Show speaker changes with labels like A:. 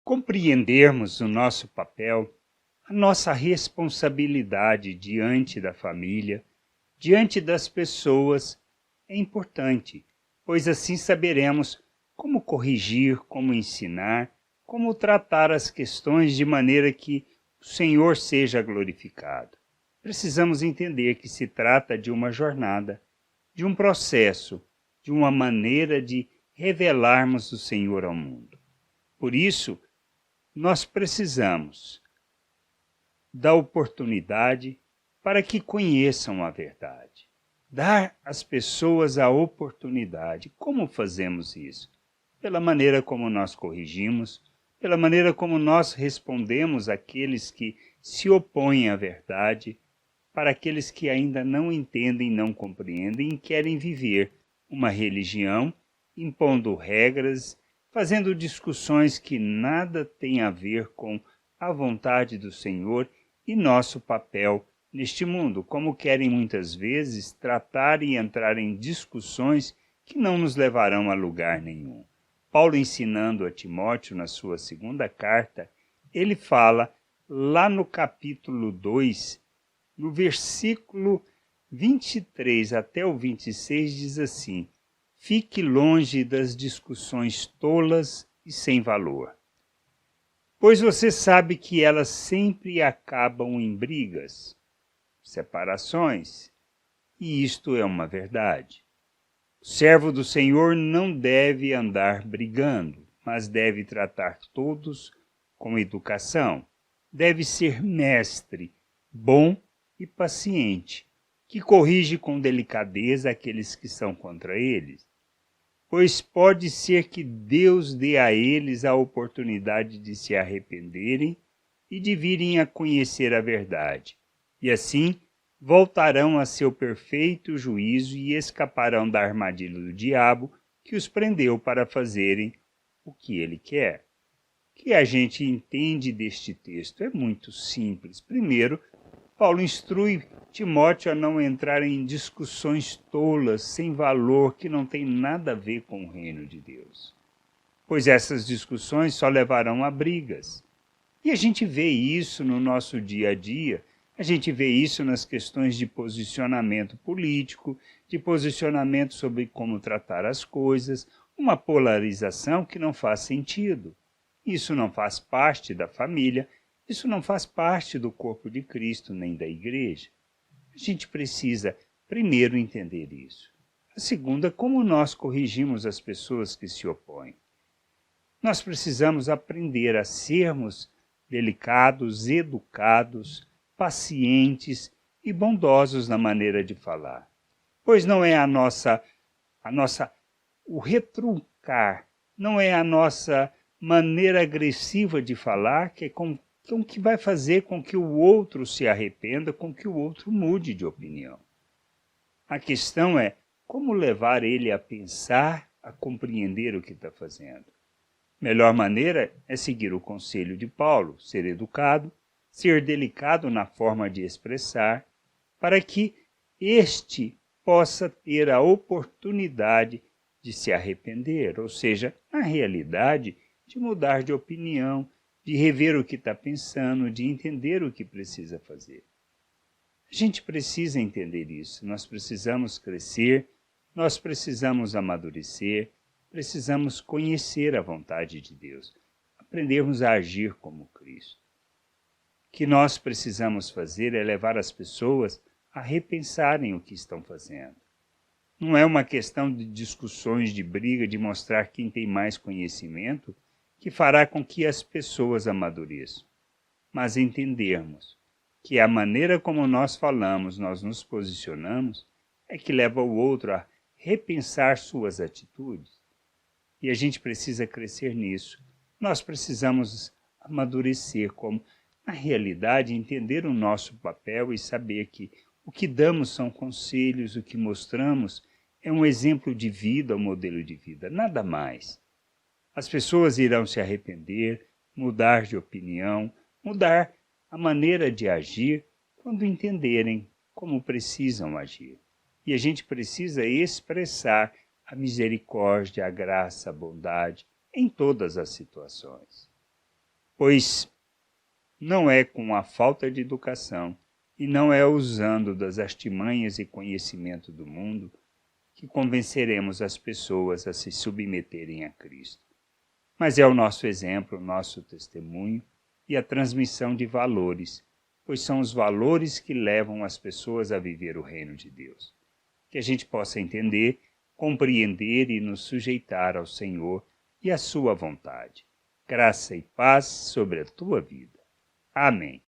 A: Compreendermos o nosso papel, a nossa responsabilidade diante da família, diante das pessoas, é importante, pois assim saberemos como corrigir, como ensinar, como tratar as questões de maneira que o Senhor seja glorificado. Precisamos entender que se trata de uma jornada, de um processo, de uma maneira de revelarmos o Senhor ao mundo. Por isso, nós precisamos da oportunidade para que conheçam a verdade. Dar às pessoas a oportunidade. Como fazemos isso? Pela maneira como nós corrigimos, pela maneira como nós respondemos àqueles que se opõem à verdade, para aqueles que ainda não entendem, não compreendem e querem viver uma religião, impondo regras, fazendo discussões que nada têm a ver com a vontade do Senhor e nosso papel neste mundo, como querem muitas vezes tratar e entrar em discussões que não nos levarão a lugar nenhum. Paulo, ensinando a Timóteo na sua segunda carta, ele fala lá no capítulo 2, no versículo 23 até o 26, diz assim: fique longe das discussões tolas e sem valor, pois você sabe que elas sempre acabam em brigas, separações, e isto é uma verdade. O servo do Senhor não deve andar brigando, mas deve tratar todos com educação. Deve ser mestre, bom e paciente, que corrige com delicadeza aqueles que são contra eles, pois pode ser que Deus dê a eles a oportunidade de se arrependerem e de virem a conhecer a verdade, e assim voltarão a seu perfeito juízo e escaparão da armadilha do diabo que os prendeu para fazerem o que ele quer. O que a gente entende deste texto é muito simples. Primeiro, Paulo instrui Timóteo a não entrar em discussões tolas, sem valor, que não têm nada a ver com o reino de Deus, pois essas discussões só levarão a brigas. E a gente vê isso no nosso dia a dia, a gente vê isso nas questões de posicionamento político, de posicionamento sobre como tratar as coisas, uma polarização que não faz sentido. Isso não faz parte da família, isso não faz parte do corpo de Cristo nem da igreja. A gente precisa primeiro entender isso. A segunda, como nós corrigimos as pessoas que se opõem. Nós precisamos aprender a sermos delicados, educados, pacientes e bondosos na maneira de falar. Pois não é o retruncar, não é a nossa maneira agressiva de falar que que vai fazer com que o outro se arrependa, com que o outro mude de opinião. A questão é como levar ele a pensar, a compreender o que está fazendo. Melhor maneira é seguir o conselho de Paulo, ser educado, ser delicado na forma de expressar, para que este possa ter a oportunidade de se arrepender, ou seja, na realidade, de mudar de opinião, de rever o que está pensando, de entender o que precisa fazer. A gente precisa entender isso, nós precisamos crescer, nós precisamos amadurecer, precisamos conhecer a vontade de Deus, aprendermos a agir como Cristo. O que nós precisamos fazer é levar as pessoas a repensarem o que estão fazendo. Não é uma questão de discussões, de briga, de mostrar quem tem mais conhecimento, que fará com que as pessoas amadureçam, mas entendermos que a maneira como nós falamos, nós nos posicionamos, é que leva o outro a repensar suas atitudes. E a gente precisa crescer nisso. Nós precisamos amadurecer como, na realidade, entender o nosso papel e saber que o que damos são conselhos, o que mostramos é um exemplo de vida, um modelo de vida, nada mais. As pessoas irão se arrepender, mudar de opinião, mudar a maneira de agir quando entenderem como precisam agir. E a gente precisa expressar a misericórdia, a graça, a bondade em todas as situações. pois não é com a falta de educação e não é usando das artimanhas e conhecimento do mundo que convenceremos as pessoas a se submeterem a Cristo. Mas é o nosso exemplo, o nosso testemunho e a transmissão de valores, pois são os valores que levam as pessoas a viver o reino de Deus. Que a gente possa entender, compreender e nos sujeitar ao Senhor e à sua vontade. Graça e paz sobre a tua vida. Amém.